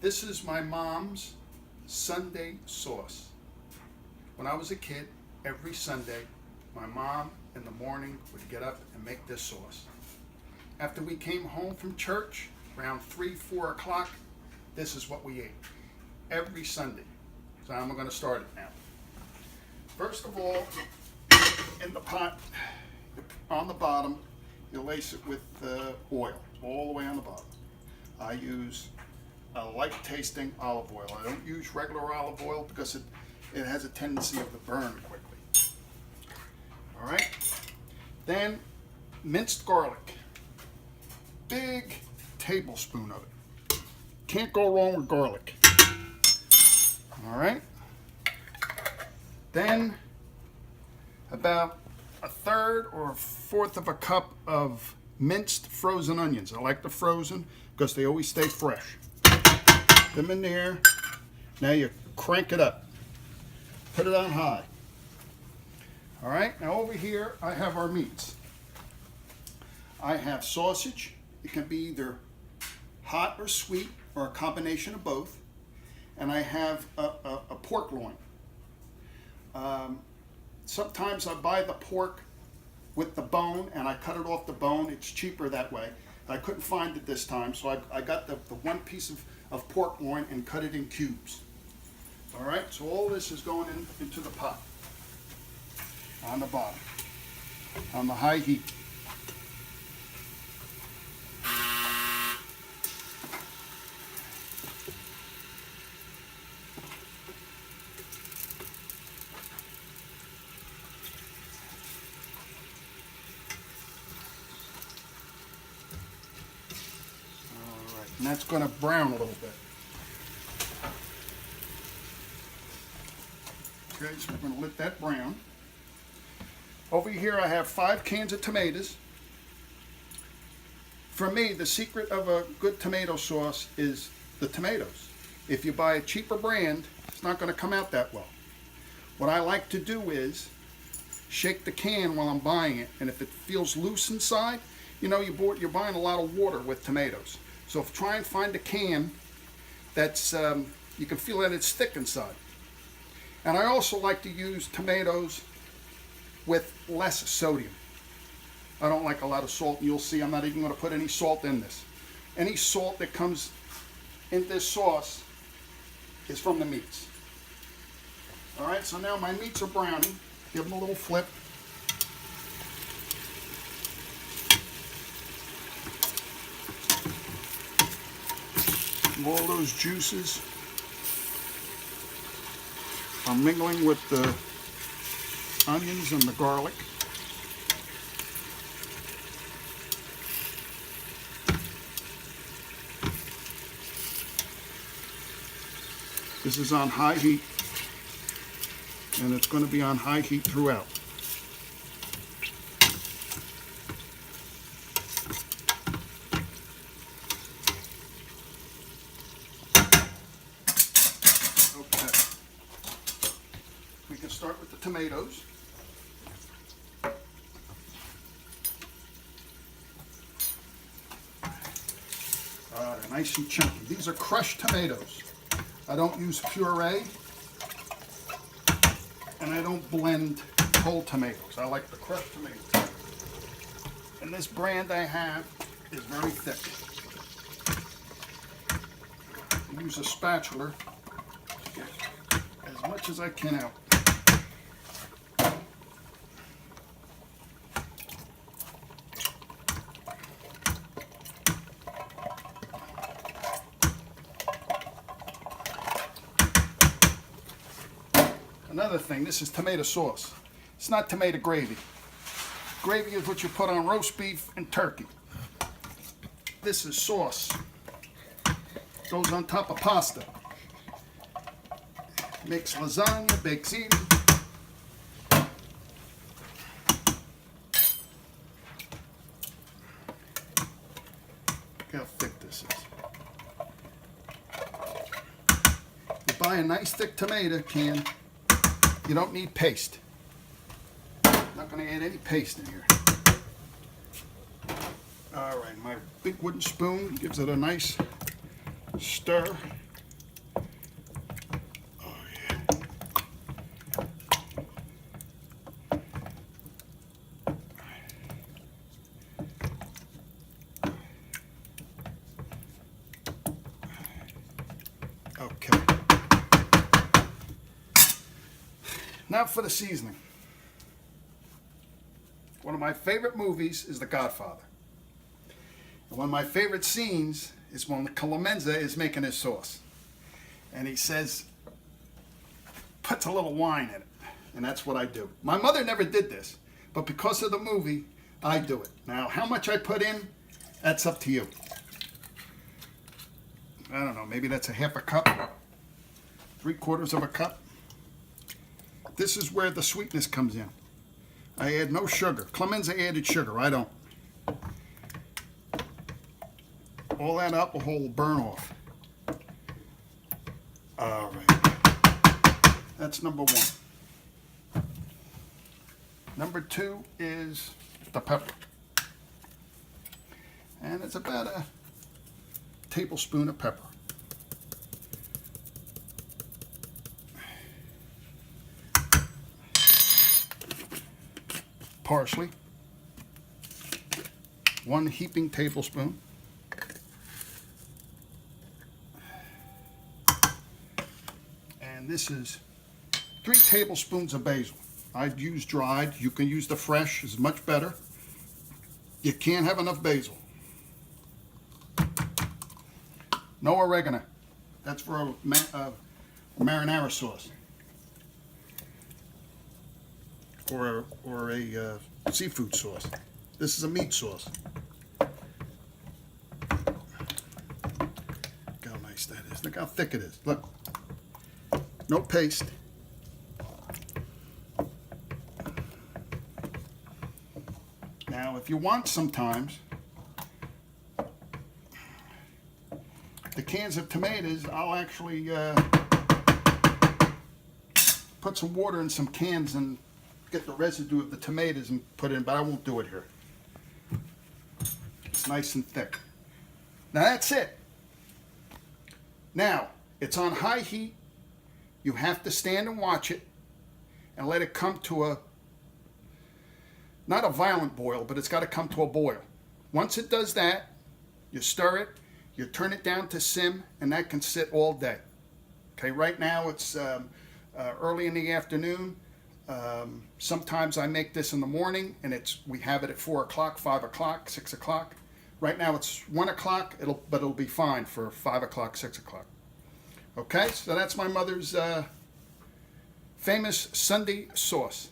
This is my mom's Sunday sauce. When I was a kid, every Sunday, my mom in the morning would get up and make this sauce. After we came home from church, around 3, 4 o'clock, this is what we ate every Sunday. So I'm going to start it now. First of all, in the pot, on the bottom, you lace it with oil, all the way on the bottom. I use a light tasting olive oil. I don't use regular olive oil because it has a tendency to burn quickly. All right. Then minced garlic. Big tablespoon of it. Can't go wrong with garlic. All right. Then about a third or a fourth of a cup of minced frozen onions. I like the frozen because they always stay fresh. Put them in there. Now you crank it up. Put it on high. All right, now over here I have our meats. I have sausage. It can be either hot or sweet or a combination of both. And I have a pork loin. Sometimes I buy the pork with the bone and I cut it off the bone. It's cheaper that way. I couldn't find it this time, so I got the one piece of pork loin and cut it in cubes. All right, so all this is going into the pot on the bottom, on the high heat. And that's going to brown a little bit. Okay, so we're going to let that brown. Over here I have 5 cans of tomatoes. For me, the secret of a good tomato sauce is the tomatoes. If you buy a cheaper brand, it's not going to come out that well. What I like to do is shake the can while I'm buying it, and if it feels loose inside, you know you're buying a lot of water with tomatoes. So try and find a can that's, you can feel that it's thick inside. And I also like to use tomatoes with less sodium. I don't like a lot of salt, and you'll see I'm not even going to put any salt in this. Any salt that comes in this sauce is from the meats. All right, so now my meats are browning. Give them a little flip. All those juices are mingling with the onions and the garlic. This is on high heat, and it's going to be on high heat throughout. We can start with the tomatoes. They're nice and chunky. These are crushed tomatoes. I don't use puree, and I don't blend whole tomatoes. I like the crushed tomatoes. And this brand I have is very thick. I use a spatula to get as much as I can out. Another thing, this is tomato sauce. It's not tomato gravy. Gravy is what you put on roast beef and turkey. This is sauce. Goes on top of pasta. Makes lasagna, bakes ziti. Look how thick this is. You buy a nice thick tomato can. You don't need paste. Not going to add any paste in here. All right, my big wooden spoon gives it a nice stir. Okay. Now for the seasoning. One of my favorite movies is The Godfather. And one of my favorite scenes is when Clemenza is making his sauce. And he says, puts a little wine in it. And that's what I do. My mother never did this, but because of the movie, I do it. Now, how much I put in, that's up to you. I don't know, maybe that's a half a cup, 3/4 of a cup. This is where the sweetness comes in. I add no sugar. Clemenza added sugar, I don't. All that alcohol will burn off. All right. That's number one. Number two is the pepper. And it's about a tablespoon of pepper. Parsley. 1 heaping tablespoon. And this is 3 tablespoons of basil. I'd use dried. You can use the fresh, it's much better. You can't have enough basil. No oregano. That's for a marinara sauce. Or a seafood sauce. This is a meat sauce. Look how nice that is. Look how thick it is. Look. No paste. Now, if you want sometimes, the cans of tomatoes, I'll actually put some water in some cans and get the residue of the tomatoes and put it in, but I won't do it here. It's nice and thick. Now that's it. Now, it's on high heat. You have to stand and watch it and let it come to a, not a violent boil, but it's got to come to a boil. Once it does that, you stir it, you turn it down to sim, and that can sit all day. Okay, right now it's early in the afternoon. Sometimes I make this in the morning, and we have it at 4 o'clock, 5 o'clock, 6 o'clock. Right now it's 1 o'clock, but it'll be fine for 5 o'clock, 6 o'clock. Okay, so that's my mother's famous Sunday sauce.